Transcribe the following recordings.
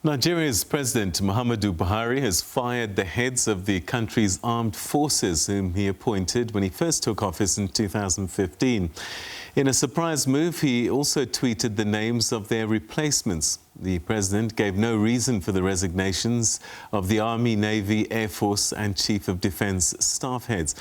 Nigeria's President Muhammadu Buhari has fired the heads of the country's armed forces, whom he appointed when he first took office in 2015. In a surprise move, he also tweeted the names of their replacements. The president gave no reason for the resignations of the Army, Navy, Air Force and Chief of Defence staff heads.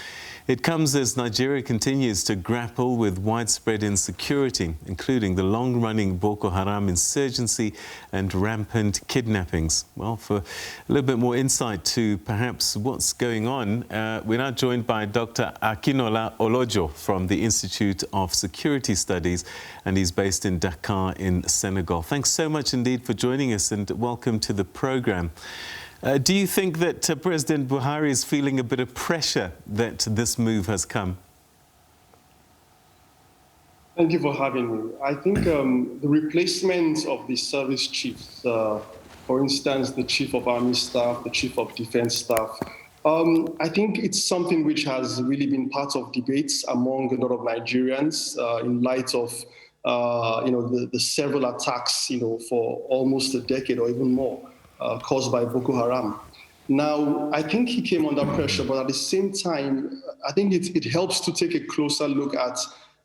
It comes as Nigeria continues to grapple with widespread insecurity, including the long-running Boko Haram insurgency and rampant kidnappings. Well, for a little bit more insight to perhaps what's going on, we're now joined by Dr. Akinola Olojo from the Institute of Security Studies, and he's based in Dakar in Senegal. Thanks so much indeed for joining us, and welcome to the program. Do you think that President Buhari is feeling a bit of pressure that this move has come? Thank you for having me. I think the replacement of the service chiefs, for instance, the Chief of Army Staff, the Chief of Defense Staff, I think it's something which has really been part of debates among a lot of Nigerians in light of the several attacks, for almost a decade or even more. Caused by Boko Haram. Now, I think he came under pressure, but at the same time, I think it helps to take a closer look at,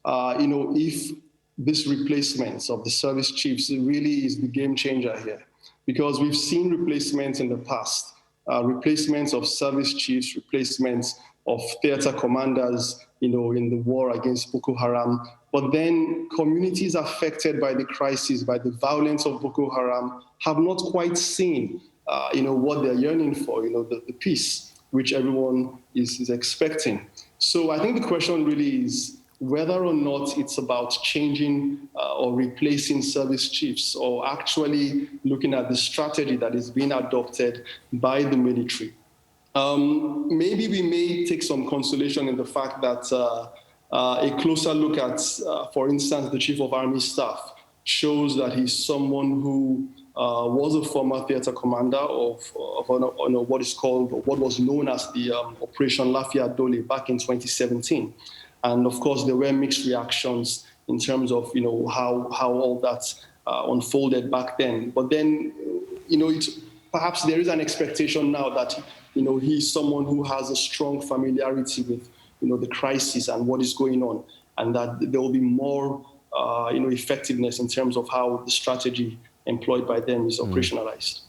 if this replacement of the service chiefs really is the game changer here. Because we've seen replacements in the past, replacements of service chiefs, replacements of theater commanders, in the war against Boko Haram. But then communities affected by the crisis, by the violence of Boko Haram, have not quite seen, what they're yearning for, the peace, which everyone is expecting. So I think the question really is whether or not it's about changing or replacing service chiefs, or actually looking at the strategy that is being adopted by the military. Maybe we may take some consolation in the fact that a closer look at, for instance, the Chief of Army Staff shows that he's someone who was a former theater commander of what was known as the Operation Lafia Dole back in 2017. And of course, there were mixed reactions in terms of how all that unfolded back then. But then, perhaps there is an expectation now that he's someone who has a strong familiarity with the crisis and what is going on, and that there will be more effectiveness in terms of how the strategy employed by them is operationalized.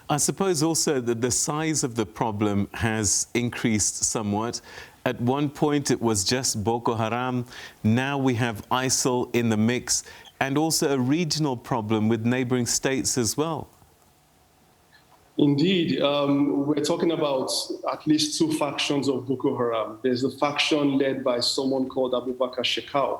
I suppose also that the size of the problem has increased somewhat. At one point it was just Boko Haram. Now we have ISIL in the mix, and also a regional problem with neighboring states as well. Indeed, we're talking about at least two factions of Boko Haram. There's a faction led by someone called Abubakar Shekau.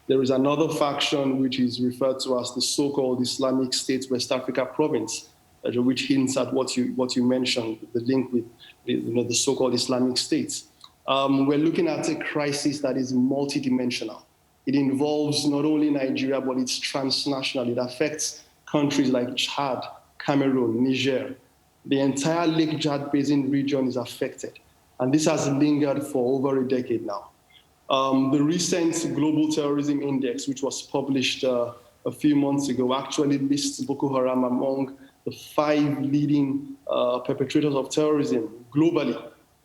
There is another faction which is referred to as the so-called Islamic State West Africa Province, which hints at what you mentioned, the link with the so-called Islamic states. We're looking at a crisis that is multidimensional. It involves not only Nigeria, but it's transnational. It affects countries like Chad, Cameroon, Niger. The entire Lake Chad Basin region is affected, and this has lingered for over a decade now. The recent Global Terrorism Index, which was published a few months ago, actually lists Boko Haram among the 5 leading perpetrators of terrorism globally.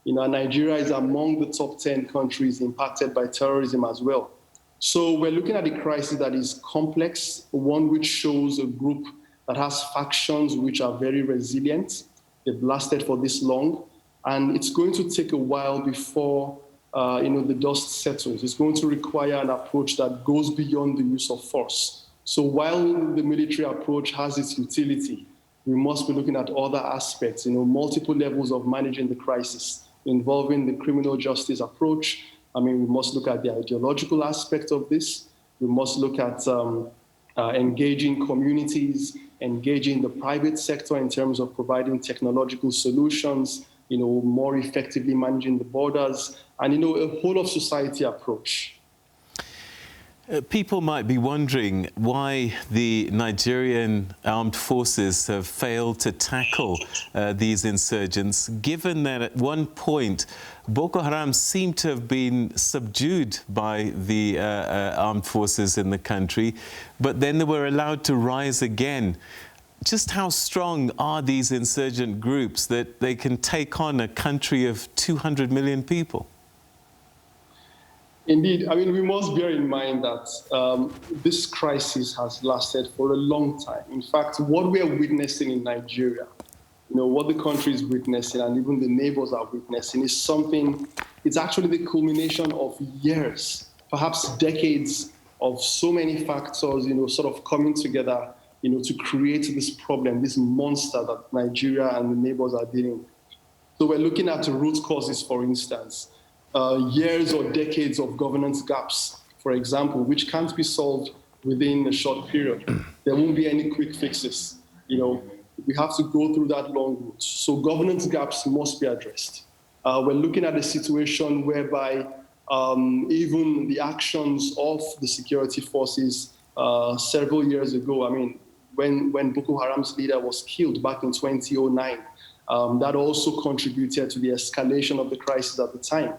Nigeria is among the top 10 countries impacted by terrorism as well. So we're looking at a crisis that is complex, one which shows a group that has factions which are very resilient. They've lasted for this long, and it's going to take a while before the dust settles. It's going to require an approach that goes beyond the use of force. So while the military approach has its utility, we must be looking at other aspects, multiple levels of managing the crisis, involving the criminal justice approach. We must look at the ideological aspect of this. We must look at engaging communities, engaging the private sector in terms of providing technological solutions, more effectively managing the borders, and, a whole of society approach. People might be wondering why the Nigerian armed forces have failed to tackle these insurgents, given that at one point Boko Haram seemed to have been subdued by the armed forces in the country, but then they were allowed to rise again. just how strong are these insurgent groups that they can take on a country of 200 million people? Indeed. I mean, we must bear in mind that this crisis has lasted for a long time. In fact, what we are witnessing in Nigeria, what the country is witnessing and even the neighbors are witnessing is something, it's actually the culmination of years, perhaps decades of so many factors, sort of coming together, to create this problem, this monster that Nigeria and the neighbors are dealing with. So we're looking at the root causes, for instance, years or decades of governance gaps, for example, which can't be solved within a short period. There won't be any quick fixes. We have to go through that long route. So governance gaps must be addressed. We're looking at a situation whereby even the actions of the security forces several years ago, I mean, when Boko Haram's leader was killed back in 2009, that also contributed to the escalation of the crisis at the time.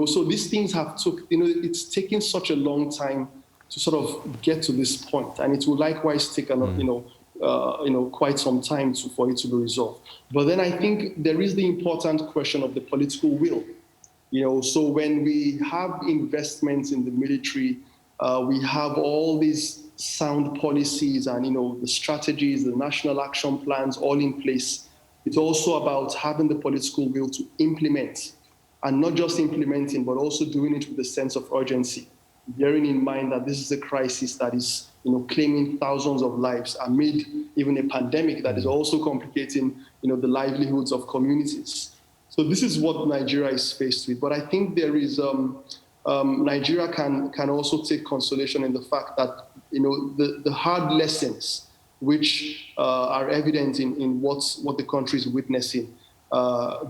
So these things have it's taken such a long time to sort of get to this point, and it will likewise take quite some time for it to be resolved. But then I think there is the important question of the political will. So when we have investments in the military, we have all these sound policies and the strategies, the national action plans all in place. It's also about having the political will to implement, and not just implementing, but also doing it with a sense of urgency, bearing in mind that this is a crisis that is claiming thousands of lives amid even a pandemic that is also complicating the livelihoods of communities. So this is what Nigeria is faced with. But I think there is Nigeria can also take consolation in the fact that the hard lessons which are evident in what the country is witnessing,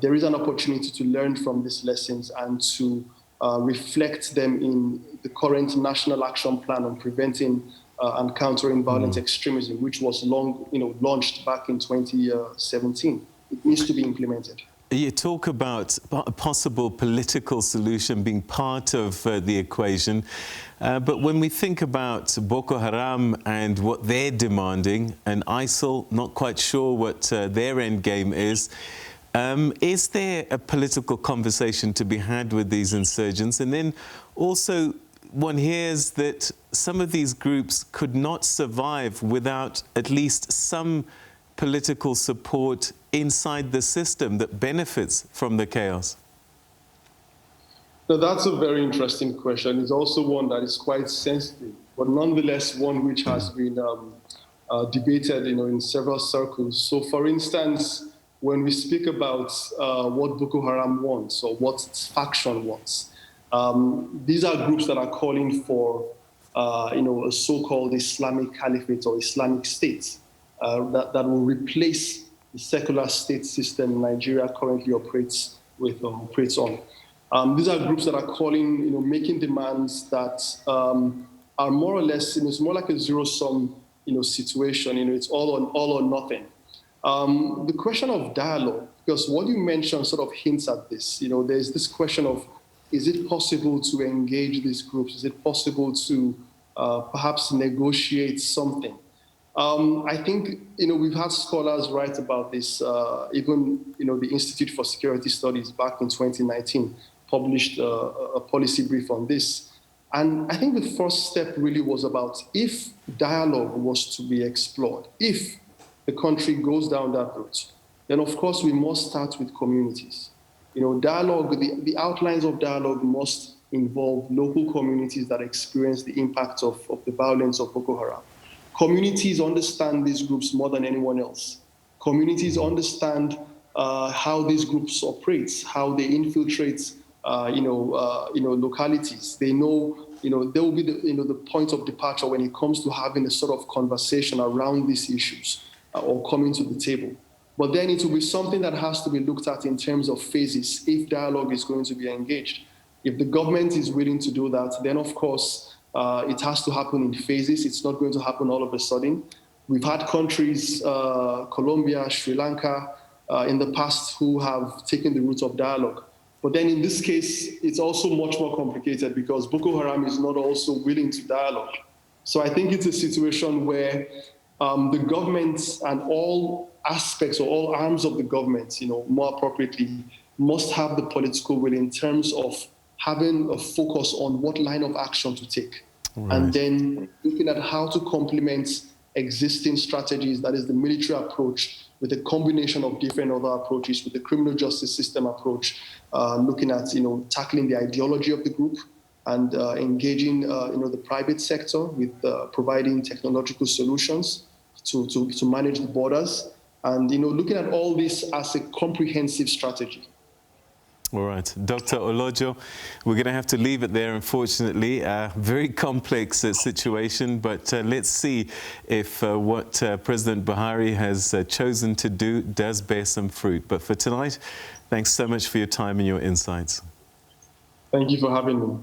there is an opportunity to learn from these lessons and to reflect them in the current national action plan on preventing and countering violent extremism, which was launched back in 2017. It needs to be implemented. You talk about a possible political solution being part of the equation, but when we think about Boko Haram and what they're demanding, and ISIL, not quite sure what their end game is there a political conversation to be had with these insurgents? And then also, one hears that some of these groups could not survive without at least some political support inside the system that benefits from the chaos. Now, that's a very interesting question. It's also one that is quite sensitive, but nonetheless one which has been debated in several circles. So, for instance, when we speak about what Boko Haram wants or what its faction wants, these are groups that are calling for, a so-called Islamic Caliphate or Islamic State that will replace the secular state system Nigeria currently operates on. These are groups that are calling, making demands that are more or less, it's more like a zero-sum, situation. It's all or nothing. The question of dialogue, because what you mentioned sort of hints at this. There's this question of, is it possible to engage these groups? Is it possible to perhaps negotiate something? I think, we've had scholars write about this. Even, the Institute for Security Studies back in 2019 published a policy brief on this. And I think the first step really was about, if dialogue was to be explored, if the country goes down that route, then of course we must start with communities. Dialogue, the outlines of dialogue must involve local communities that experience the impact of the violence of Boko Haram. Communities understand these groups more than anyone else. Communities understand how these groups operate, how they infiltrate, localities. They know, there will be the point of departure when it comes to having a sort of conversation around these issues or coming to the table. But then it will be something that has to be looked at in terms of phases if dialogue is going to be engaged. If the government is willing to do that, then of course, it has to happen in phases. It's not going to happen all of a sudden. We've had countries, Colombia, Sri Lanka, in the past who have taken the route of dialogue. But then in this case, it's also much more complicated because Boko Haram is not also willing to dialogue. So I think it's a situation where the governments and all aspects or all arms of the government, more appropriately, must have the political will in terms of having a focus on what line of action to take. Right. And then looking at how to complement existing strategies, that is the military approach, with a combination of different other approaches, with the criminal justice system approach, looking at tackling the ideology of the group and engaging the private sector with providing technological solutions to manage the borders, and looking at all this as a comprehensive strategy. All right, Dr. Olojo, we're going to have to leave it there, unfortunately. Very complex situation, but let's see if what President Buhari has chosen to do does bear some fruit. But for tonight, thanks so much for your time and your insights. Thank you for having me.